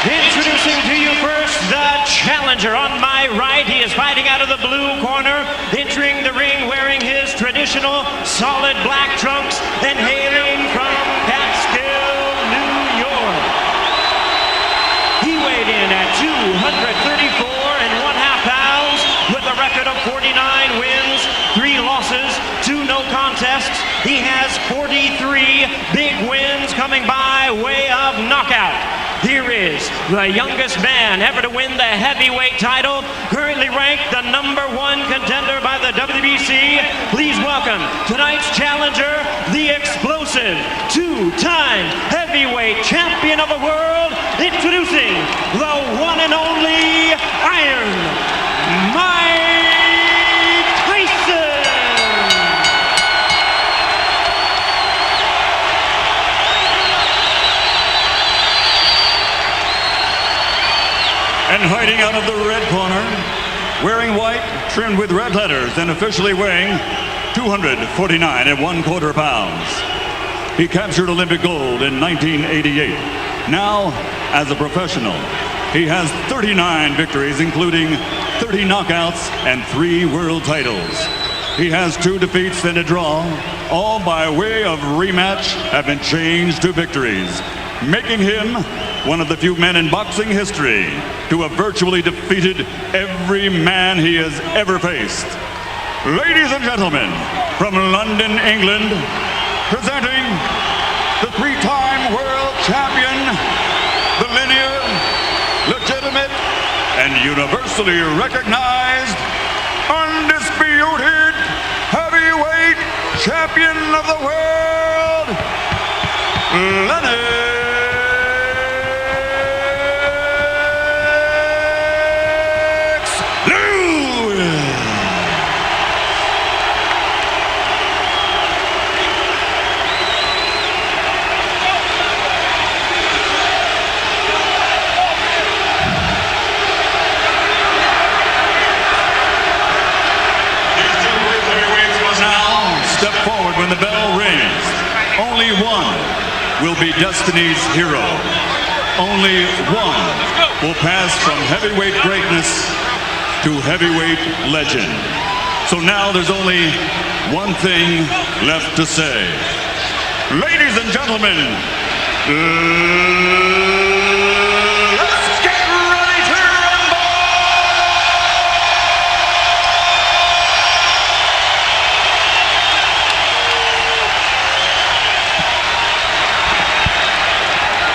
Introducing to you first, the challenger. On my right, he is fighting out of the blue corner, entering the ring wearing his traditional solid black trunks and hailing from Catskill, New York. He weighed in at 234.5 pounds with a record of 49 wins, 3 losses, 2 no contests. He has 43 big wins coming by way of knockout. Here is the youngest man ever to win the heavyweight title, currently ranked the #1 contender by the WBC. Please welcome tonight's challenger, the explosive 2-time heavyweight champion of the world, introducing the one and only Iron Mike Tyson. And hiding out of the red corner, wearing white, trimmed with red letters, and officially weighing 249.25 pounds. He captured Olympic gold in 1988. Now, as a professional, he has 39 victories, including 30 knockouts and 3 world titles. He has 2 defeats and a draw, all by way of rematch have been changed to victories, making him one of the few men in boxing history to have virtually defeated every man he has ever faced. Ladies and gentlemen, from London, England, presenting the 3-time world champion, the linear, legitimate, and universally recognized, undisputed heavyweight champion of the world, Lennox Lewis. Step forward when the bell rings. Only one will be Destiny's hero. Only one will pass from heavyweight greatness to heavyweight legend. So now there's only one thing left to say. Ladies and gentlemen, let's get ready to rumble!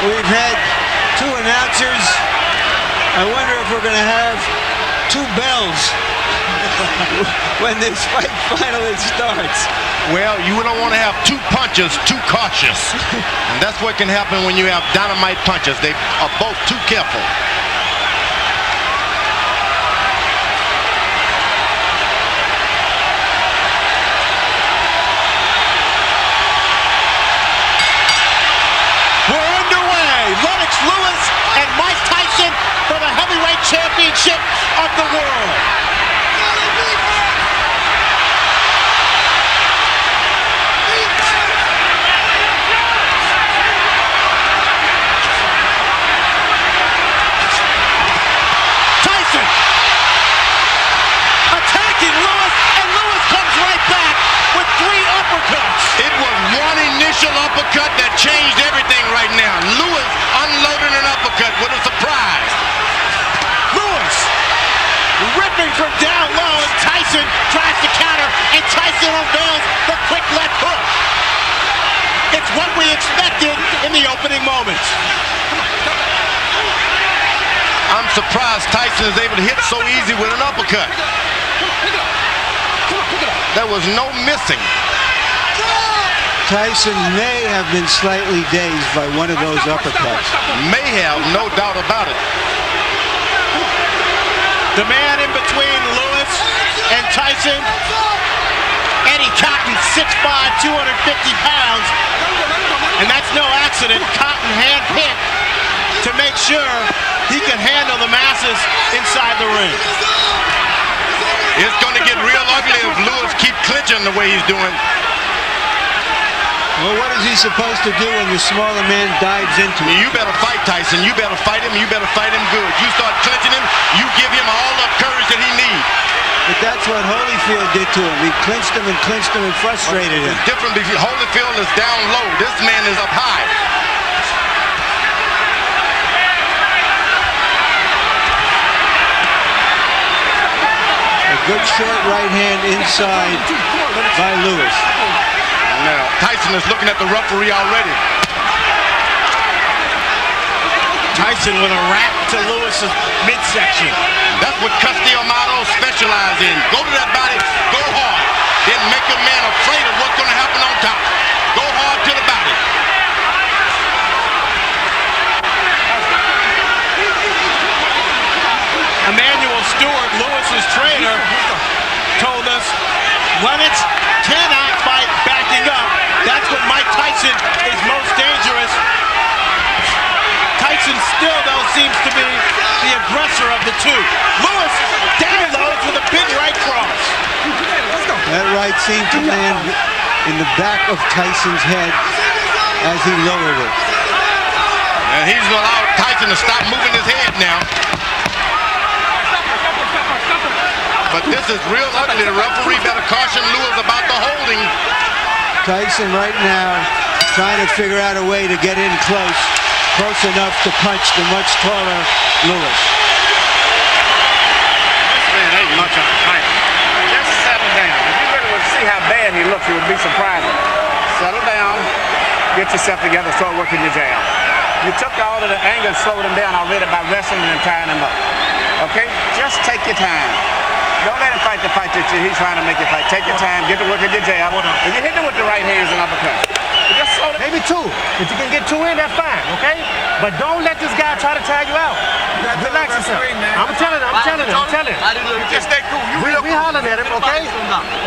We've had 2 announcers. I wonder if we're going to have 2 bells when this fight finally starts. Well, you don't want to have 2 punches too cautious. And that's what can happen when you have dynamite punches. They are both too careful. We're underway. Lennox Lewis and Mike Tyson for the heavyweight championship of the world. Tyson attacking Lewis, and Lewis comes right back with 3 uppercuts. It was one initial uppercut that changed everything right now. Lewis unloading an uppercut with a surprise. Lewis ripping from down low, and Tyson tries to counter, and Tyson unveils the quick left hook. It's what we expected in the opening moments. I'm surprised Tyson is able to hit so easy with an uppercut. There was no missing. Tyson may have been slightly dazed by one of those uppercuts. May have, no doubt about it. The man in between Lewis and Tyson, Eddie Cotton, 6'5", 250 pounds. And that's no accident. Cotton handpicked to make sure he can handle the masses inside the ring. It's going to get real ugly if Lewis keeps clinching the way he's doing. Well, what is he supposed to do when the smaller man dives into him? You better fight Tyson. You better fight him. You better fight him good. You start clinching him, you give him all the courage that he needs. But that's what Holyfield did to him. He clinched him and frustrated him. It's different because Holyfield is down low. This man is up high. A good short right hand inside by Lewis. Now, Tyson is looking at the referee already. Tyson with a rap to Lewis's midsection. That's what Amato specializes in. Go to that body, go hard. Then make a man afraid of what's going to happen on top. Go hard to the body. Emmanuel Stewart, Lewis's trainer, told us Lennox cannot fight backing up. That's when Mike Tyson is most dangerous. Tyson still, though, seems to be the aggressor of the two. Lewis downloads with a big right cross. That right seemed to land in the back of Tyson's head as he lowered it. And he's allowed Tyson to stop moving his head now. But this is real ugly. The referee better caution Lewis about the holding. Tyson right now trying to figure out a way to get in close enough to punch the much taller Lewis. This man ain't much of a fighter. Just settle down. If you really would see how bad he looks, it would be surprising. Settle down, get yourself together, start working your jab. You took all of the anger and slowed him down already by wrestling and tying him up. Okay? Just take your time. Don't let him fight the fight that he's trying to make you fight. Take your time, get to work at your jab, and you hit him with the right hands and uppercut. Just slow down. Maybe two. If you can get two in, that's fine, okay? But don't let this guy try to tag you out. Relax yourself. I'm telling him. Just stay cool. We hollering at him, okay?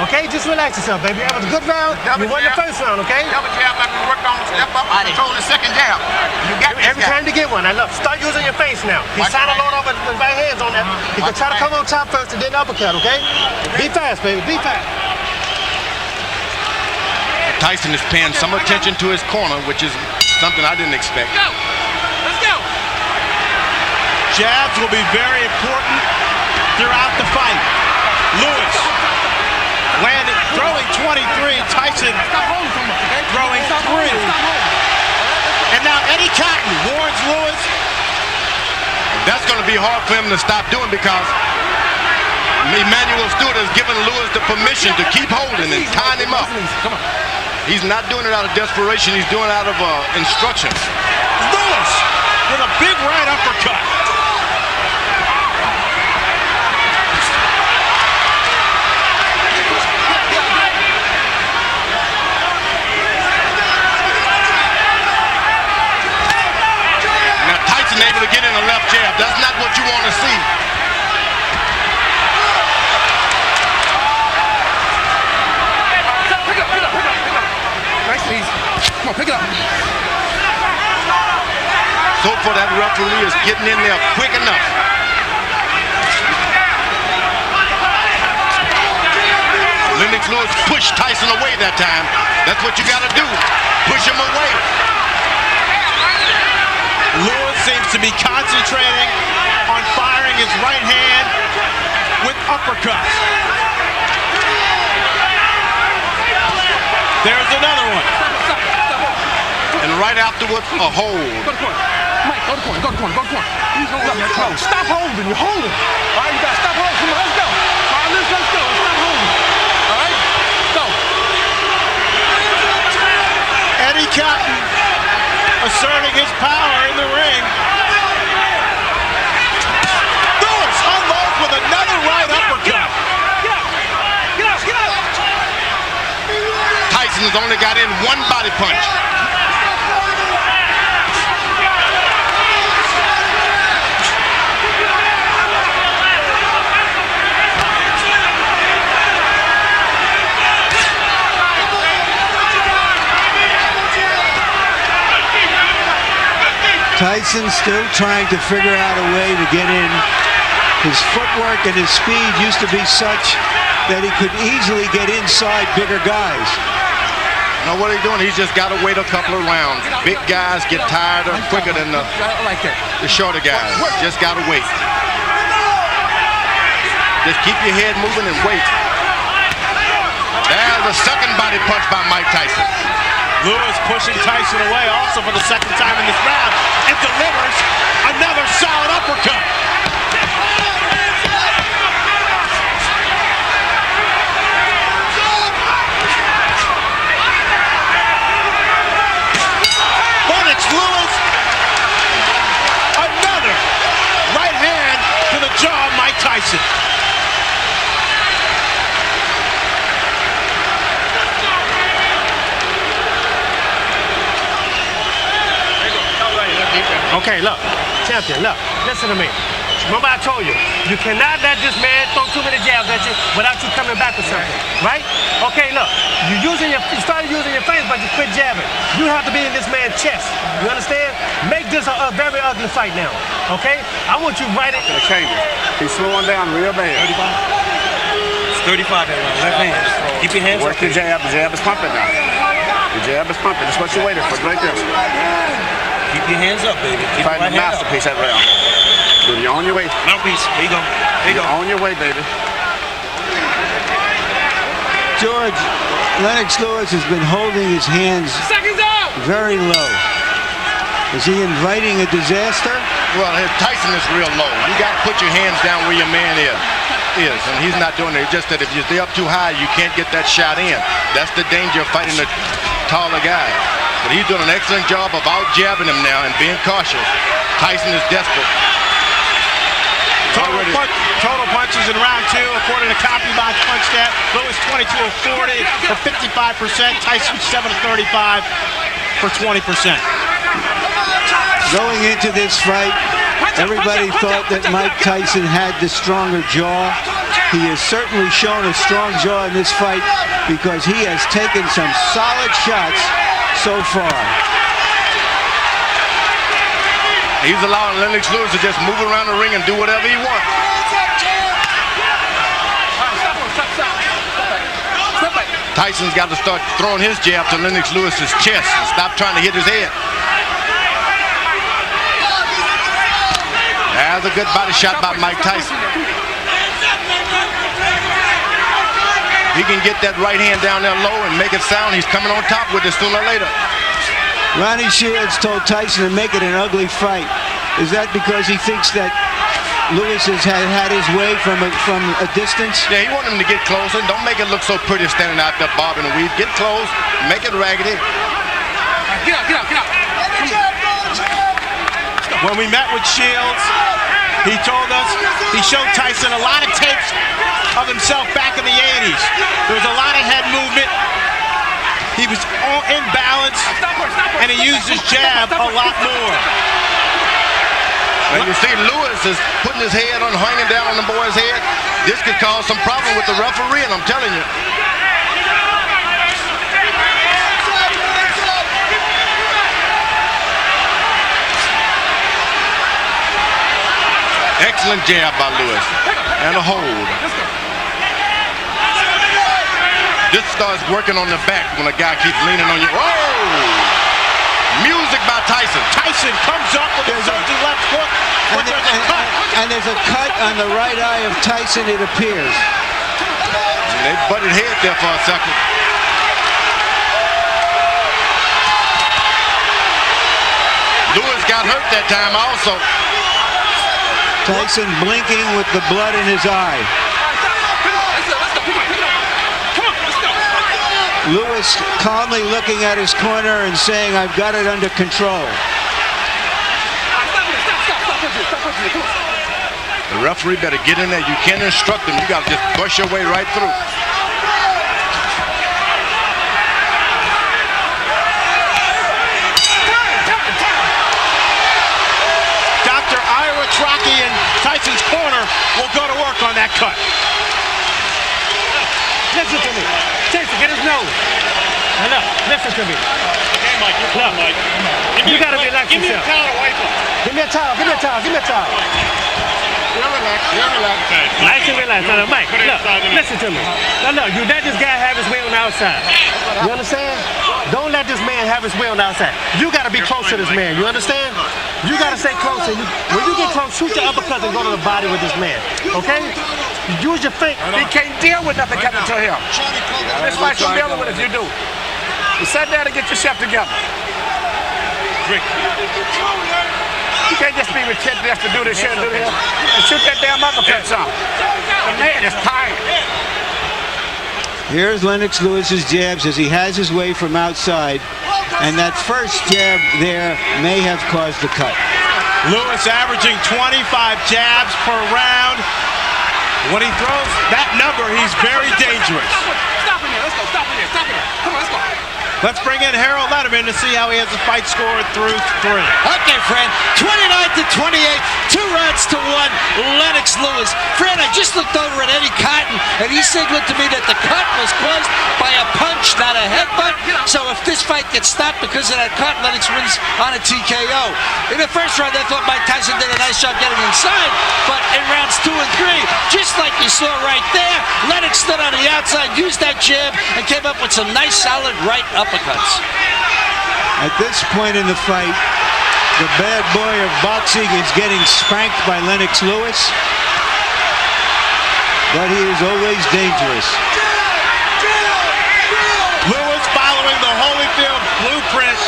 Okay, just relax yourself, baby. That was a good round. You won the first round, okay? Double jab like we worked on step up and control the second jab. You got Every time you get one, I love. Start using your face now. He's trying to load up with his right hands on that. He can try to come on top first and then uppercut, okay? Be fast, baby. Be fast. Tyson is paying some attention to his corner, which is something I didn't expect. Let's go. Jabs will be very important throughout the fight. Lewis landed, throwing 23. Tyson throwing 3. And now Eddie Cotton warns Lewis. That's going to be hard for him to stop doing because Emmanuel Stewart has given Lewis the permission to keep holding and tying him up. He's not doing it out of desperation. He's doing it out of instructions. Lewis with a big right uppercut. Now Tyson able to get in a left jab. That's not what you want to see. Come on, pick it up. So far, that referee is getting in there quick enough. Lennox Lewis pushed Tyson away that time. That's what you got to do. Push him away. Lewis seems to be concentrating on firing his right hand with uppercuts. There's another one. And right afterwards, a hold. Go to corner. Mike, go to corner, go to corner, go to corner. He's holding your toe. Stop holding, you're holding. All right, you gotta stop holding. Come on, let's go. All right, let's go. Stop holding. All right, go. Eddie Cotton asserting his power in the ring. Lewis unloads with another right uppercut. Get up. Tyson has only got in one body punch. Tyson still trying to figure out a way to get in. His footwork and his speed used to be such that he could easily get inside bigger guys. Now what he's doing, he's just got to wait a couple of rounds. Big guys get tired quicker than the shorter guys. Just got to wait. Just keep your head moving and wait. There's a second body punch by Mike Tyson. Lewis pushing Tyson away also for the second time in this round and delivers another solid uppercut. Lennox Lewis, another right hand to the jaw of Mike Tyson. Okay, look, champion, look, listen to me. Remember I told you, you cannot let this man throw too many jabs at you without you coming back with something, right? Okay, look, you started using your face, but you quit jabbing. You have to be in this man's chest. You understand? Make this a very ugly fight now, okay? I want you right at... Change it. He's slowing down real bad. 35 everyone. Left hand. Keep your hands Work the jab. The jab is pumping now. The jab is pumping. That's what you're waiting for, right there. Keep your hands up, baby. Keep Fighting the masterpiece that round. Dude, you're on your way. Mouthpiece. There you go. There you go. You're on your way, baby. George, Lennox Lewis has been holding his hands very low. Is he inviting a disaster? Well, Tyson is real low. You got to put your hands down where your man is, and he's not doing it. It's just that if you stay up too high, you can't get that shot in. That's the danger of fighting the taller guy. But he's doing an excellent job of out-jabbing him now and being cautious. Tyson is desperate. Total punches in round 2, according to CopyBox PunchStat. Lewis 22 of 40 for 55%. Tyson 7 of 35 for 20%. Going into this fight, everybody thought that Mike Tyson had the stronger jaw. He has certainly shown a strong jaw in this fight because he has taken some solid shots so far. He's allowing Lennox Lewis to just move around the ring and do whatever he wants. Tyson's got to start throwing his jab to Lennox Lewis's chest and stop trying to hit his head. That's a good body shot by Mike Tyson. He can get that right hand down there low and make it sound. He's coming on top with it sooner or later. Ronnie Shields told Tyson to make it an ugly fight. Is that because he thinks that Lewis has had his way from a distance? Yeah, he wants him to get closer. Don't make it look so pretty standing out there bobbing and weave. Get close, make it raggedy. Get out. When we met with Shields, he told us he showed Tyson a lot of tapes of himself back in the 80s. There was a lot of head movement. He was all in balance, and he used his jab a lot more. And you see Lewis is putting his head on, hanging down on the boy's head. This could cause some problem with the referee, and I'm telling you. Excellent jab by Lewis. And a hold. This starts working on the back when a guy keeps leaning on you. Oh! Music by Tyson. Tyson comes up with a surging left hook, but there's a cut. And there's a cut on the right eye of Tyson, it appears. And they butted heads there for a second. Lewis got hurt that time also. Tyson blinking with the blood in his eye. Lewis calmly looking at his corner and saying, I've got it under control. The referee better get in there. You can't instruct him. You got to just push your way right through. Dr. Ira Trocchi in Tyson's corner will go to work on that cut. Listen to me. Tyson, get his nose. Now look, listen to me. Okay, Mike, you're Look, Mike. you gotta relax Give me a yourself. towel to wipe him. Give me a towel, give me a towel, give me a towel. You're relaxed. Okay. Nice and relaxed. Now, Mike, Put it look, inside the net. listen to me. Now look, you let this guy have his way on the outside. You understand? Don't let this man have his way on the outside. You got to be close to this man. You understand? You got to stay close. And when you get close, shoot your uppercut and go to the body with this man. Okay? You use your feet. He can't deal with nothing coming to him. This fight's from dealing with if you do. You sit down and get yourself together. You can't just be retentive just to do this shit and do this. And shoot that damn uppercut some. The man is tired. Here's Lennox Lewis's jabs as he has his way from outside. And that first jab there may have caused the cut. Lewis averaging 25 jabs per round. When he throws that number, he's very dangerous. Stop in there. Let's go. Stop in there. Stop in there. Come on, let's go. Let's bring in Harold Letterman to see how he has the fight scored through 3. Okay, Fred, 29-28, 2 rounds to 1, Lennox Lewis. Fred, I just looked over at Eddie Cotton, and he signaled to me that the cut was caused by a punch, not a headbutt. So if this fight gets stopped because of that cut, Lennox wins on a TKO. In the first round, I thought Mike Tyson did a nice job getting inside, but in rounds 2 and 3, just like you saw right there, Lennox stood on the outside, used that jab, and came up with some nice, solid right uppercuts. At this point in the fight, the bad boy of boxing is getting spanked by Lennox Lewis, but he is always dangerous. Lewis following the Holyfield blueprint,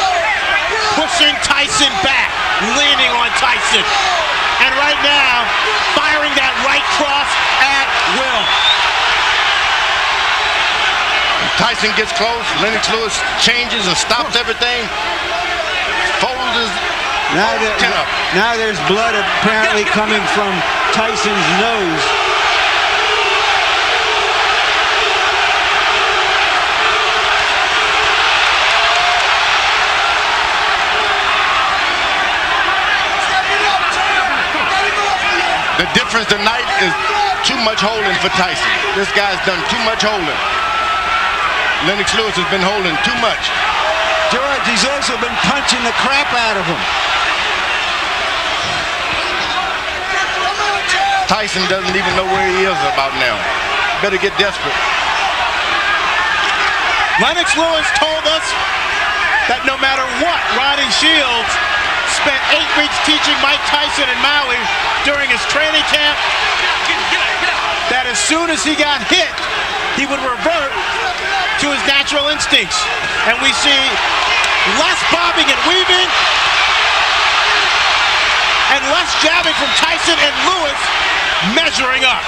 pushing Tyson back, leaning on Tyson. And right now, firing that right cross at will. Tyson gets close. Lennox Lewis changes and stops everything. Folds his chin up. Now there's blood apparently coming from Tyson's nose. The difference tonight is too much holding for Tyson. This guy's done too much holding. Lennox Lewis has been holding too much. George, he's also been punching the crap out of him. Tyson doesn't even know where he is about now. Better get desperate. Lennox Lewis told us that no matter what, Ronnie Shields spent 8 weeks teaching Mike Tyson in Maui during his training camp, that as soon as he got hit, he would revert to his natural instincts. And we see less bobbing and weaving and less jabbing from Tyson, and Lewis measuring up.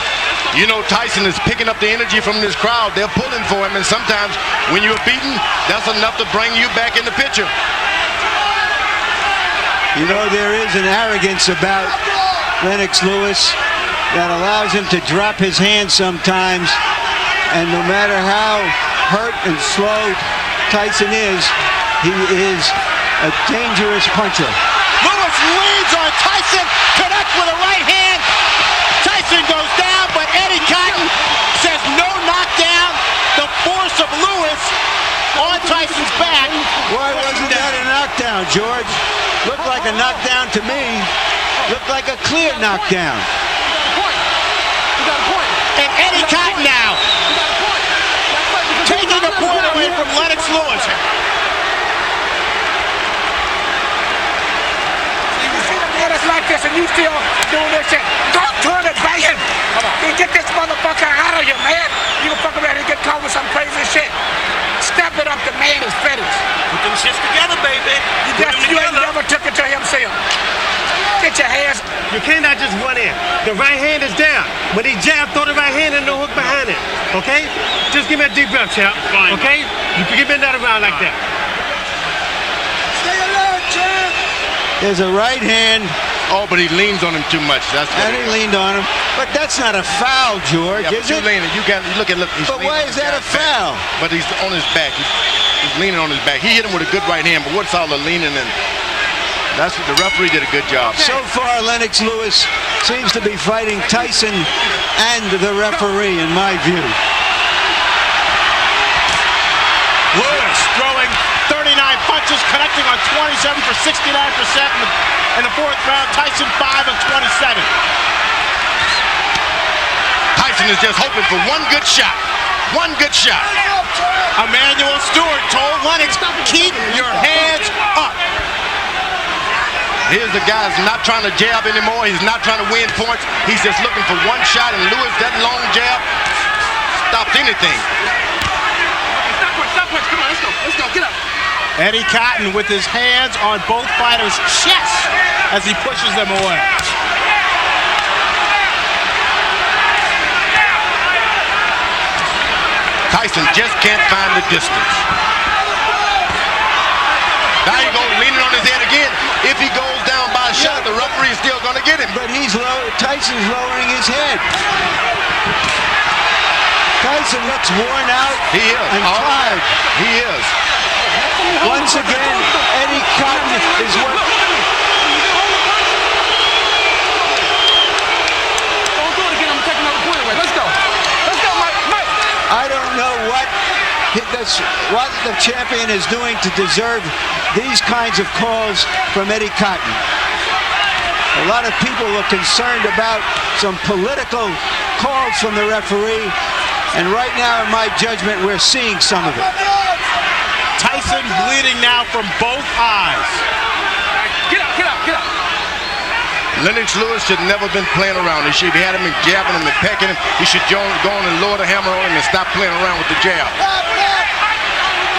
You know, Tyson is picking up the energy from this crowd. They're pulling for him, and sometimes when you're beaten, that's enough to bring you back in the picture. You know, there is an arrogance about Lennox Lewis that allows him to drop his hands sometimes, and no matter how hurt and slow Tyson is, he is a dangerous puncher. Lewis leads on Tyson, connects with a right hand. Tyson goes down, but Eddie Cotton says no knockdown. The force of Lewis on Tyson's back. Why wasn't that a knockdown, George? Looked like a knockdown to me. Looked like a clear knockdown. And Eddie Cotton now taking a point away from Lennox Lewis. It's like this, and you still doing this shit. Don't turn it back in. You get this motherfucker out of here, man. You can fuck around and get caught with some crazy shit. Step it up, the man is finished. Put them shits together, baby. You ain't never took it to himself. Get your hands. You cannot just run in. The right hand is down. When he jab, throw the right hand and no hook behind it. Okay? Just give me a deep breath, champ. Okay? You can give me that around like that. Stay alert, champ. There's a right hand. Oh, but he leans on him too much. That's what And he leaned on him. But that's not a foul, George, Yeah, but is you it? leaning. You got look. He's But leaning why on is the that a guy's back. foul? But he's on his back. He's leaning on his back. He hit him with a good right hand, but what's all the leaning and that's what the referee did a good job. So far, Lennox Lewis seems to be fighting Tyson and the referee, in my view. Lewis throwing 39 punches, connecting on 27 for 69% in the 4th round. Tyson 5 of 27. Tyson is just hoping for one good shot. One good shot. Emmanuel Stewart told Lennox, keep your hands up. Here's the guy who's not trying to jab anymore. He's not trying to win points. He's just looking for one shot, and Lewis, that long jab, stops anything. Stop punch. Come on, let's go. Get up. Eddie Cotton with his hands on both fighters' chests as he pushes them away. Tyson just can't find the distance. Now he goes leaning on his head again. If he goes down by a shot, the referee is still going to get him. But Tyson's lowering his head. Tyson looks worn out He is. and tired. He is. Once again, Eddie Cotton is working. Don't do it again. I'm taking another point away. Let's go, Mike. I don't know what the champion is doing to deserve these kinds of calls from Eddie Cotton. A lot of people are concerned about some political calls from the referee, and right now, in my judgment, we're seeing some of it. Tyson bleeding now from both eyes. Get up. Lennox Lewis should never been playing around. He should have had him and jabbing him and pecking him. He should go on and lower the hammer on him and stop playing around with the jab.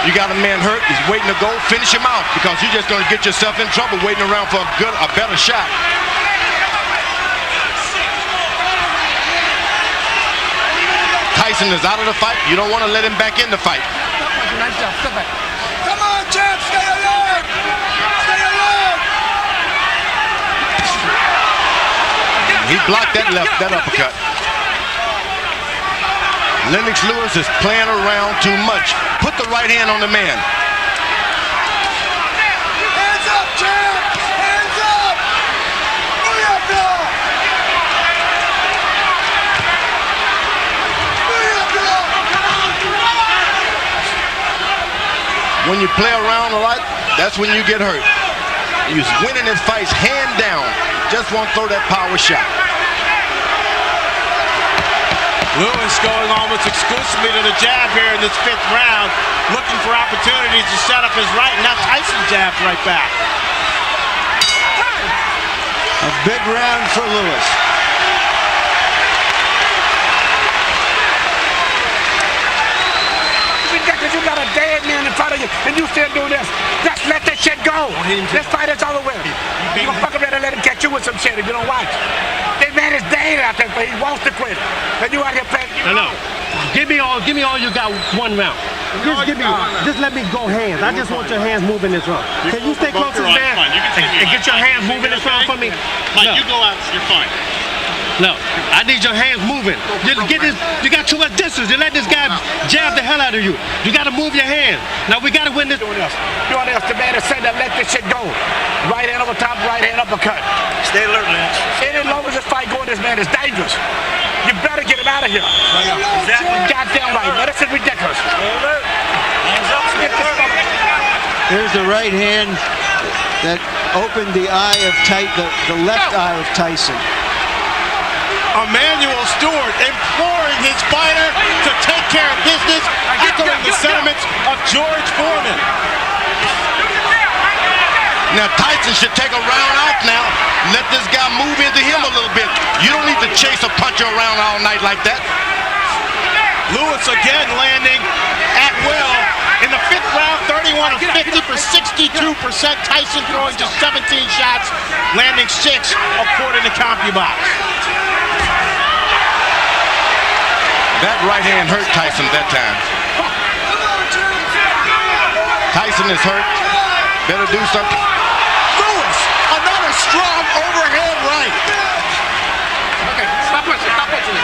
You got a man hurt. He's waiting to go. Finish him out, because you're just going to get yourself in trouble waiting around for a better shot. Tyson is out of the fight. You don't want to let him back in the fight. Nice job. Step back. Come on, champ, stay alert! Stay alert! He blocked that uppercut. Lennox Lewis is playing around too much. Put the right hand on the man. Hands up, champ! Hands up! Booyah! When you play around a lot, that's when you get hurt. He's winning his fights hand down. Just won't throw that power shot. Lewis going almost exclusively to the jab here in this 5th round, looking for opportunities to set up his right. Now Tyson jabs right back. A big round for Lewis. Because you got a dead man in front of you, and you still do this. Just let that shit go. This fight is over with. You gonna fuck around and let him catch you with some shit if you don't watch. That man is dead out there, but he wants to quit. And you out here playing. No. Give me all you got one round. Just let me go hands. I just want your hands moving this round. Can you stay close to the man and get your hands moving this round for me? Mike, you go out, you're fine. No, I need your hands moving. You got too much distance. You let this guy jab the hell out of you. You got to move your hands. Now we got to win this. Doing this. The man that said that let this shit go. Right hand over top, right hand uppercut. Stay alert, man. Any long as this fight going, this man is dangerous. You better get him out of here. Exactly. Goddamn right, man. This is ridiculous. Hands up. There's the right hand that opened the eye of the left eye of Tyson. Emmanuel Stewart imploring his fighter to take care of business, echoing the sentiments of George Foreman. Now Tyson should take a round off now. Let this guy move into him a little bit. You don't need to chase a puncher around all night like that. Lewis again landing at will. In the 5th round, 31 of 50 for 62%. Tyson throwing just 17 shots, landing 6 according to CompuBox. That right hand hurt Tyson that time. Tyson is hurt. Better do something. Lewis, another strong overhead right. Okay, stop punching.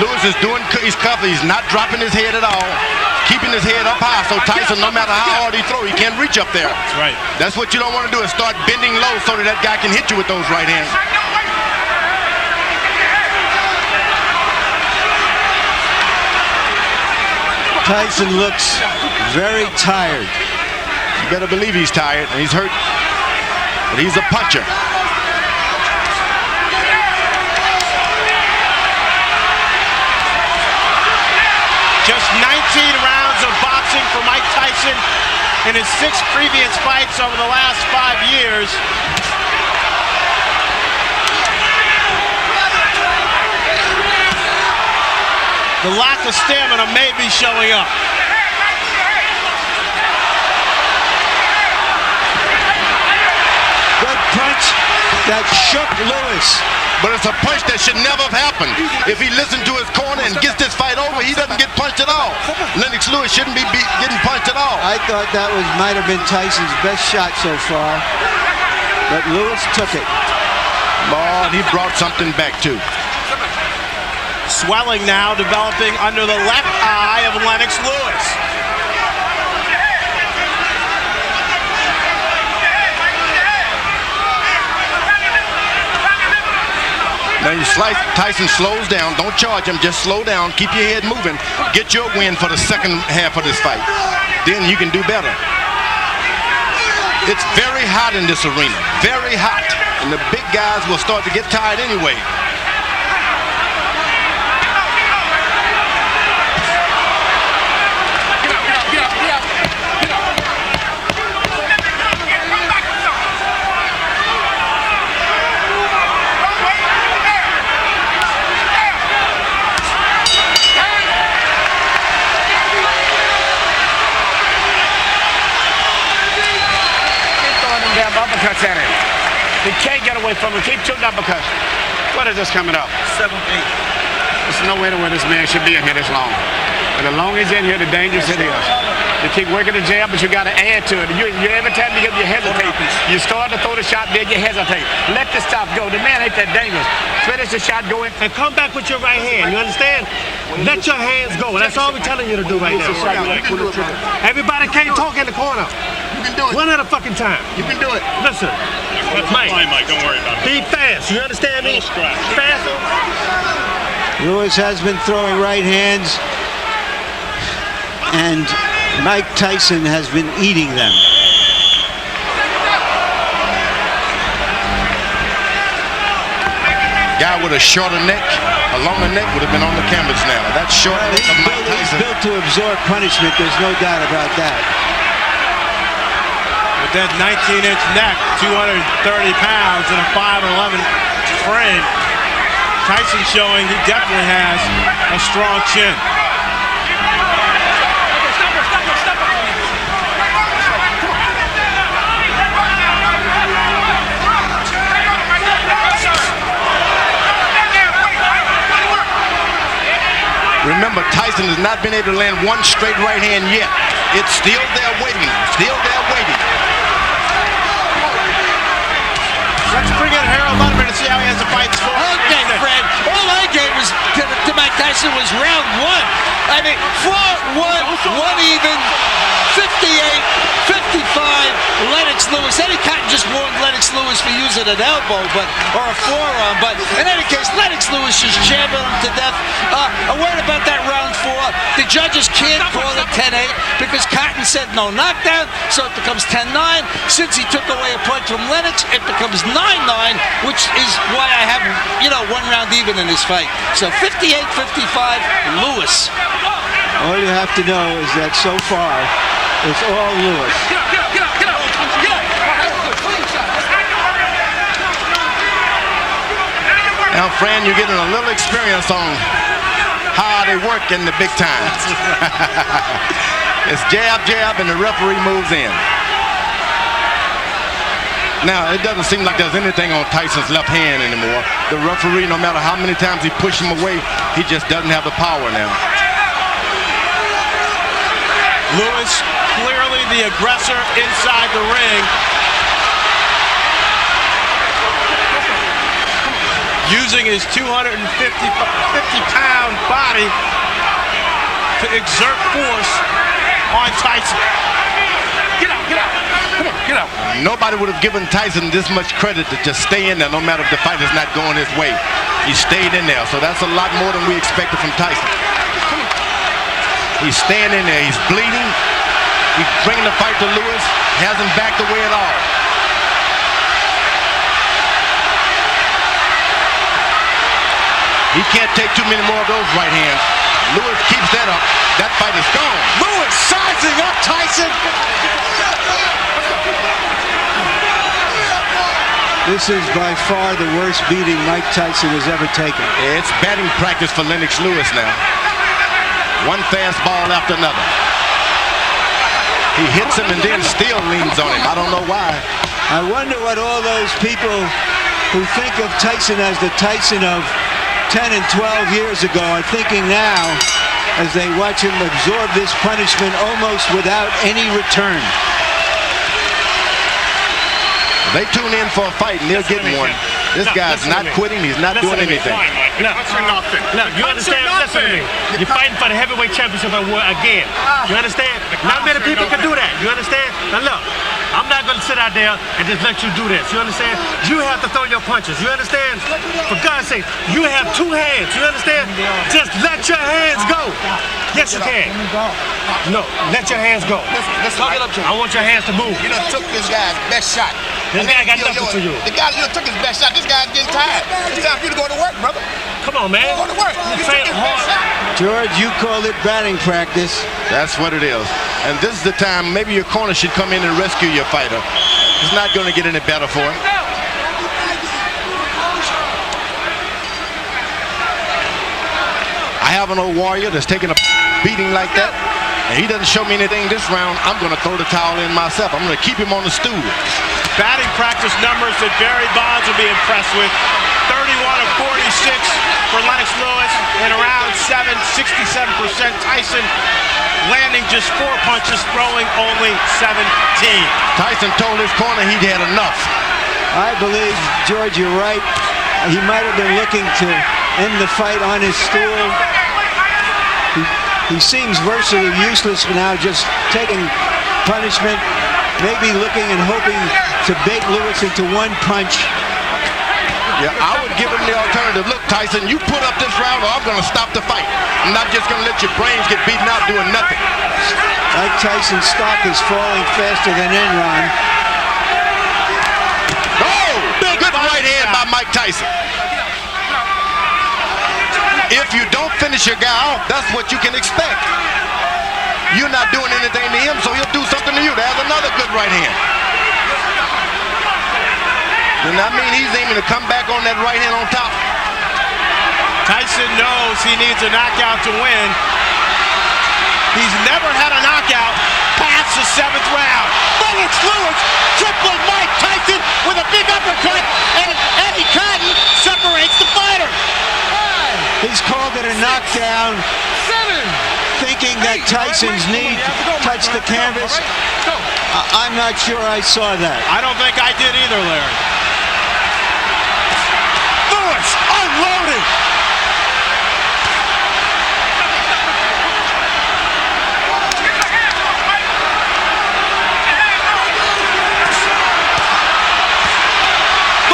Lewis is doing, he's covered. He's not dropping his head at all. Keeping his head up high, so Tyson, no matter how hard he throws, he can't reach up there. That's right. That's what you don't want to do, is start bending low so that guy can hit you with those right hands. Tyson looks very tired. You better believe he's tired, and he's hurt. but he's a puncher. Just 19 rounds of boxing for Mike Tyson in his 6 previous fights over the last 5 years. The lack of stamina may be showing up. Good punch that shook Lewis. But it's a punch that should never have happened. If he listened to his corner and gets this fight over, he doesn't get punched at all. Lennox Lewis shouldn't be getting punched at all. I thought that might have been Tyson's best shot so far, but Lewis took it. Oh, and he brought something back too. Swelling now developing under the left eye of Lennox Lewis. Now you slice, Tyson slows down. Don't charge him, just slow down. Keep your head moving. Get your win for the second half of this fight. Then you can do better. It's very hot in this arena. Very hot. And the big guys will start to get tired anyway. Uppercuts at him. He can't get away from him. Keep shooting uppercuts. What is this coming up? 7-8. There's no way to where this man should be in here this long. But the longer he's in here, the dangerous it is. You keep working the jab, but you got to add to it. Every time you hesitate, you start to throw the shot, then you hesitate. Let the stop go. The man ain't that dangerous. Finish the shot, go in. And come back with your right hand. You understand? Let your hands go. That's all we're telling you to do right now. Everybody can't talk in the corner. You can do it. One at a fucking time. You can do it. Listen, Mike. Mike, don't worry about it. Be fast. You understand me? Faster. Lewis has been throwing right hands, and Mike Tyson has been eating them. Guy with a shorter neck, a longer neck would have been on the canvas now. That's short neck of Mike He's Tyson. built to absorb punishment. There's no doubt about that. With that 19-inch neck, 230 pounds, and a 5'11" frame, Tyson showing he definitely has a strong chin. Remember, Tyson has not been able to land one straight right hand yet. It's still there waiting. Still there waiting. Let's bring in Harold Lundman to see how he has the fights for. Okay, Fred. All I gave was to Mike Tyson was round 1. I mean, 4-1, 1 even, 58, 55. Lennox Lewis. Eddie Cotton just warned Lennox Lewis for using an elbow, or a forearm. But in any case, Lennox Lewis just jammed him to death. A word about that round 4. The judges can't call it 10-8 because Cotton said no knockdown, so it becomes 10-9. Since he took away a point from Lennox, it becomes 9-9, which is why I have, 1 round even in this fight. So 58-55, Lewis. All you have to know is that so far, it's all Lewis. Now, Fran, you're getting a little experience on how they work in the big times. It's jab, jab, and the referee moves in. Now, it doesn't seem like there's anything on Tyson's left hand anymore. The referee, no matter how many times he pushes him away, he just doesn't have the power now. Lewis, clearly the aggressor inside the ring. Using his 250-pound body to exert force on Tyson. Get out, get out. Come on, get out. Nobody would have given Tyson this much credit to just stay in there no matter if the fight is not going his way. He stayed in there, so that's a lot more than we expected from Tyson. He's staying in there. He's bleeding. He's bringing the fight to Lewis. He hasn't backed away at all. He can't take too many more of those right hands. Lewis keeps that up. That fight is gone. Lewis sizing up Tyson. This is by far the worst beating Mike Tyson has ever taken. It's batting practice for Lennox Lewis now. One fastball after another. He hits him and then still leans on him. I don't know why. I wonder what all those people who think of Tyson as the Tyson of 10 and 12 years ago are thinking now as they watch him absorb this punishment almost without any return. They tune in for a fight and they'll get one. This guy's not quitting. He's not doing anything. No, you understand? Listen to me. You're fighting for the heavyweight championship again. You understand? Not many people can do that. You understand? Now look, I'm not going to sit out there and just let you do this. You understand? You have to throw your punches. You understand? For God's sake, you have two hands. You understand? Just let your hands go. Yes, you can. No, let your hands go. Let's hug it up, Joe. I want your hands to move. You done took this guy's best shot. This guy got nothing for you. The guy, you done took his best shot. This guy's getting tired. It's time for you to go to work, brother. Come on, man. Go to work. You Train took his best shot. George, you called it batting practice. That's what it is. And this is the time maybe your corner should come in and rescue your fighter. It's not going to get any better for him. I have an old warrior that's taking a beating like that, and he doesn't show me anything this round. I'm going to throw the towel in myself. I'm going to keep him on the stool. Batting practice numbers that Barry Bonds will be impressed with. 31 of 46 for Lennox Lewis and around 67%. Tyson landing just 4 punches, throwing only 17. Tyson told his corner he'd had enough. I believe, George, you're right. He might have been looking to end the fight on his stool. He seems virtually useless now, just taking punishment, maybe looking and hoping to bait Lewis into one punch. Yeah, I would give him the alternative. Look, Tyson, you put up this round or I'm going to stop the fight. I'm not just going to let your brains get beaten out doing nothing. Mike Tyson's stock is falling faster than Enron. Oh, good right hand by Mike Tyson. If you don't finish your guy off, that's what you can expect. You're not doing anything to him, so he'll do something to you. There's another good right hand. And I mean, he's aiming to come back on that right hand on top. Tyson knows he needs a knockout to win. He's never had a knockout past the 7th round. Lennox Lewis tripling Mike Tyson with a big uppercut, and Eddie Cotton separates the fighter. He's called it a knockdown, thinking that Tyson's knee touched the canvas. I'm not sure I saw that. I don't think I did either, Larry. Lewis unloaded.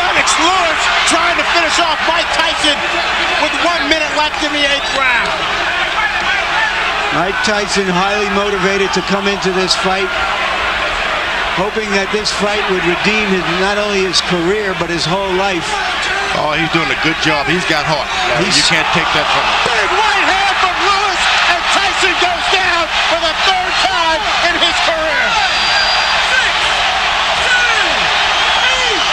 Lennox Lewis trying to finish off Mike Tyson with 1 minute left in the 8th round. Mike Tyson highly motivated to come into this fight, hoping that this fight would redeem not only his career, but his whole life. Oh, he's doing a good job. He's got heart. You can't take that from him. Big right hand from Lewis, and Tyson goes down for the 3rd time in his career. 6, 7, 8,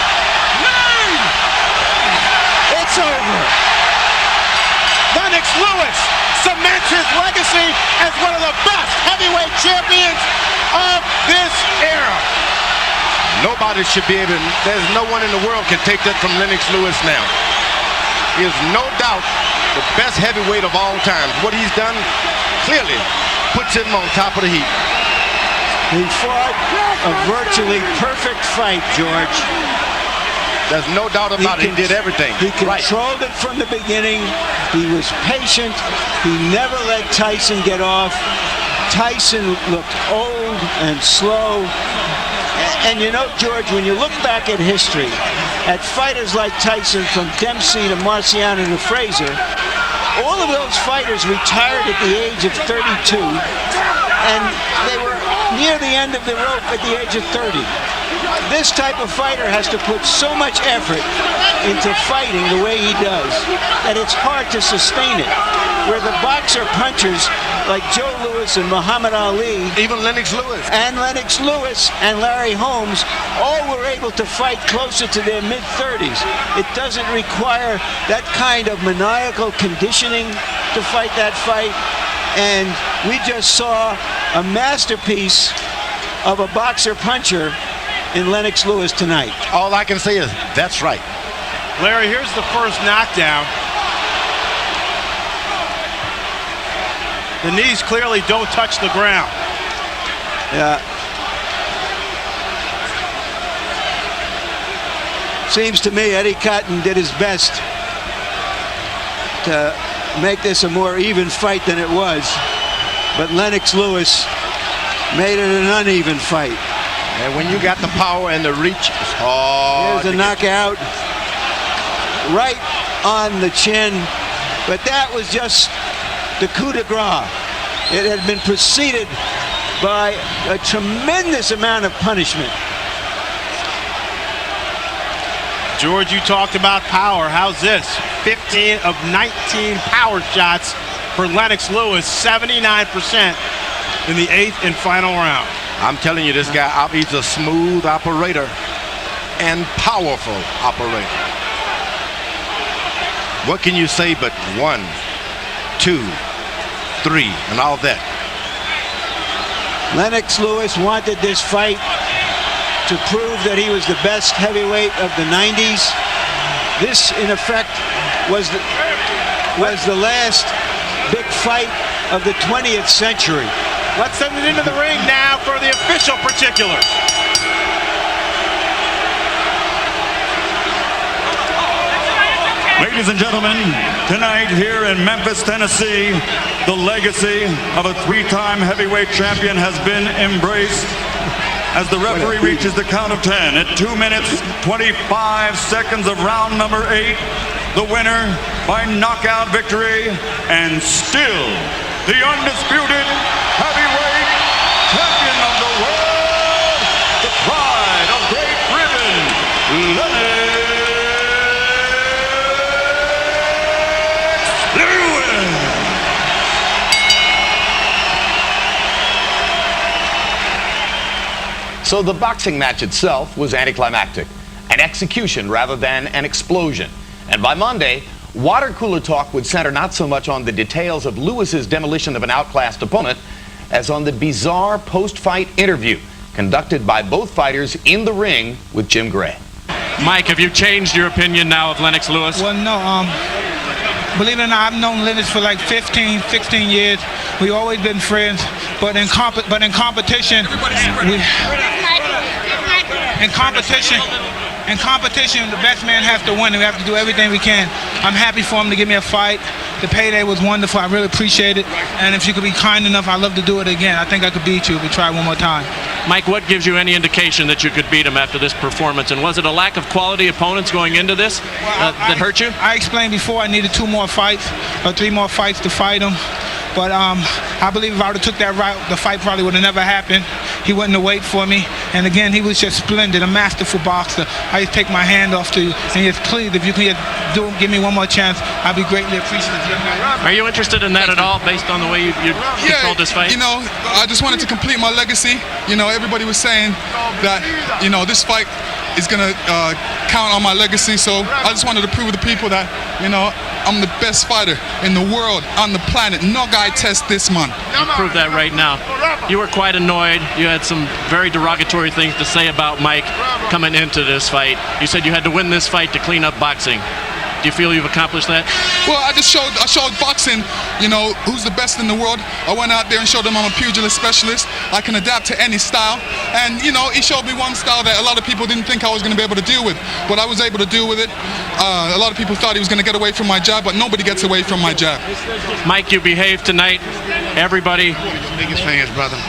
9. It's over. Lennox Lewis cements his legacy as one of the best heavyweight champions of this era. Nobody should be able, there's no one in the world can take that from Lennox Lewis now. He is no doubt the best heavyweight of all time. What he's done clearly puts him on top of the heap. He fought a virtually perfect fight, George. There's no doubt about it. He did everything. He controlled it from the beginning. He was patient. He never let Tyson get off. Tyson looked old and slow. And you know, George, when you look back at history, at fighters like Tyson, from Dempsey to Marciano to Frazier, all of those fighters retired at the age of 32, and they were near the end of the rope at the age of 30. this type of fighter has to put so much effort into fighting the way he does that it's hard to sustain it. Where the boxer punchers like Joe Louis and Muhammad Ali, Even Lennox Lewis. and Lennox Lewis and Larry Holmes all were able to fight closer to their mid-30s. It doesn't require that kind of maniacal conditioning to fight that fight. And we just saw a masterpiece of a boxer-puncher in Lennox Lewis tonight. All I can say is, that's right. Larry, here's the first knockdown. The knees clearly don't touch the ground. Yeah. Seems to me Eddie Cotton did his best to make this a more even fight than it was. But Lennox Lewis made it an uneven fight. And when you got the power and the reach, it's hard. Here's a knockout right on the chin. But that was just the coup de grace. It had been preceded by a tremendous amount of punishment. George, you talked about power. How's this? 15 of 19 power shots for Lennox Lewis, 79% in the 8th and final round. I'm telling you, this guy, he's a smooth operator and powerful operator. What can you say but 1, 2, 3, and all that? Lennox Lewis wanted this fight to prove that he was the best heavyweight of the 90s. This, in effect, was the last big fight of the 20th century. Let's send it into the ring now for the official particulars. Ladies and gentlemen, tonight here in Memphis, Tennessee, the legacy of a 3-time heavyweight champion has been embraced as the referee reaches the count of 10 at 2 minutes, 25 seconds of round number 8. The winner by knockout victory and still the undisputed heavyweight champion of the world, the pride of Great Britain, Lennox Lewis. So the boxing match itself was anticlimactic, an execution rather than an explosion. And by Monday, water cooler talk would center not so much on the details of Lewis's demolition of an outclassed opponent as on the bizarre post-fight interview conducted by both fighters in the ring with Jim Gray. Mike, have you changed your opinion now of Lennox Lewis? Well, no. Believe it or not, I've known Lennox for like 15, 16 years. We've always been friends, but in competition, in competition, the best man has to win. We have to do everything we can. I'm happy for him to give me a fight. The payday was wonderful. I really appreciate it. And if you could be kind enough, I'd love to do it again. I think I could beat you if we try one more time. Mike, what gives you any indication that you could beat him after this performance? And was it a lack of quality opponents going into this that hurt you? I explained before I needed 2 more fights or 3 more fights to fight him. But I believe if I would have took that route, the fight probably would have never happened. He wouldn't have waited for me. And again, he was just splendid, a masterful boxer. I just take my hand off to you and just please, if you can give me one more chance, I'd be greatly appreciative. Are you interested in that at all, based on the way you controlled this fight? You know, I just wanted to complete my legacy. You know, everybody was saying that, you know, this fight is going to count on my legacy. So I just wanted to prove to the people that, you know, I'm the best fighter in the world, on the planet. No guy tests this man. You prove that right now. You were quite annoyed. You had some very derogatory things to say about Mike coming into this fight. You said you had to win this fight to clean up boxing. Do you feel you've accomplished that? Well, I showed boxing, you know, who's the best in the world. I went out there and showed them I'm a pugilist specialist. I can adapt to any style. And, you know, he showed me one style that a lot of people didn't think I was going to be able to deal with. But I was able to deal with it. A lot of people thought he was going to get away from my jab, but nobody gets away from my jab. Mike, you behaved tonight. Everybody. Biggest fans, brother.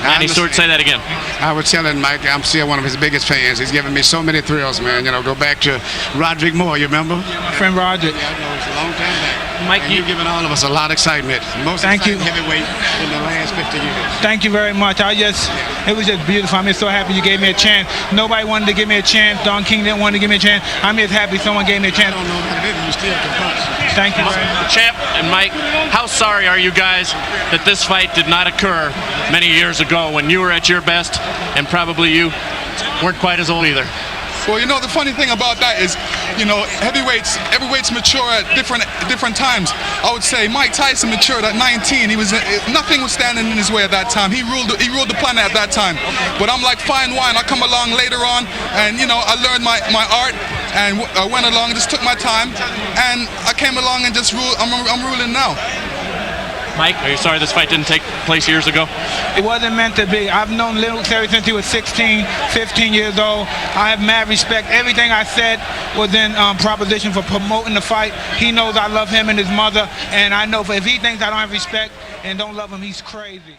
Manny Stewart, say that again. I was telling Mike, I'm still one of his biggest fans. He's given me so many thrills, man. You know, go back to Roderick Moore, you remember? My friend Roger. Yeah, I know, it's a long time back. Mike, and you've given all of us a lot of excitement. Most exciting heavyweight in the last 50 years. Thank you very much. It was just beautiful. I'm just so happy you gave me a chance. Nobody wanted to give me a chance. Don King didn't want to give me a chance. I'm just happy someone gave me a chance. I don't know what it is. You still can punch. Thank you very much. Champ and Mike, how sorry are you guys that this fight did not occur many years ago when you were at your best and probably you weren't quite as old either? Well, you know, the funny thing about that is, you know, heavyweights mature at different times. I would say Mike Tyson matured at 19. Nothing was standing in his way at that time. He ruled the planet at that time. But I'm like fine wine. I come along later on, and you know, I learned my art, and I went along, just took my time, and I came along and just ruled. I'm ruling now. Mike, are you sorry this fight didn't take place years ago? It wasn't meant to be. I've known Lennox ever since he was 16, 15 years old. I have mad respect. Everything I said was in proposition for promoting the fight. He knows I love him and his mother, and I know if he thinks I don't have respect and don't love him, he's crazy.